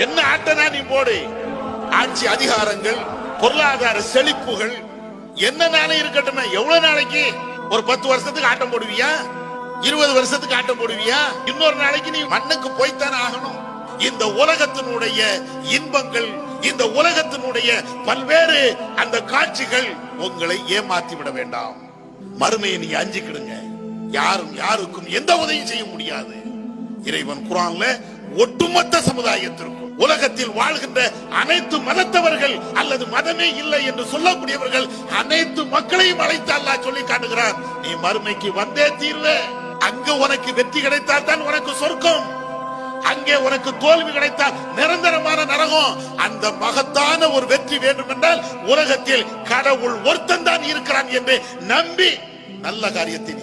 என்ன ஆட்டனா நீ போடு. ஆட்சி அதிகாரங்கள், பொருளாதார செழிப்புகள் என்ன நாளே இருக்கட்டும். எவ்வளவு நாளைக்கு? ஒரு 10 வருஷத்துக்கு ஆட்டம் போடுவியா? 20 வருஷத்துக்கு ஆட்டம் போடுவியா? இன்னொரு நாளைக்கு நீ மண்ணுக்கு போய்த்தானே ஆகணும். இந்த உலகத்தினுடைய இன்பங்கள், இந்த உலகத்தினுடைய பல்வேறு அந்த காட்சிகள் உங்களை ஏமாத்தி விட வேண்டாம். மறுமையை நீங்க அஞ்சிக்கிடுங்க. யாரும் யாருக்கும் எந்த உதவியும் செய்ய முடியாது. இறைவன் குர்ஆன்ல ஒட்டுமொத்த சமுதாயத்திற்கும், உலகத்தில் வாழ்கின்ற அனைத்து மதத்தவர்கள் அல்லது மதமே இல்லை என்று சொல்லக்கூடியவர்கள் அனைத்து மக்களையும் அழைத்து அல்லாஹ் சொல்லி காட்டுகிறார். நீ மறுமைக்கு வந்தே தீர்வே. அங்கு உனக்கு வெற்றி கிடைத்தால் தான் உனக்கு சொர்க்கம். அங்கே உனக்கு தோல்வி கிடைத்தால் நிரந்தரமான நரகம். அந்த மகத்தான ஒரு வெற்றி வேண்டும் என்றால் உலகத்தில் கடவுள் ஒருத்தன் தான் இருக்கிறான் என்று நம்பி நல்ல காரியத்தை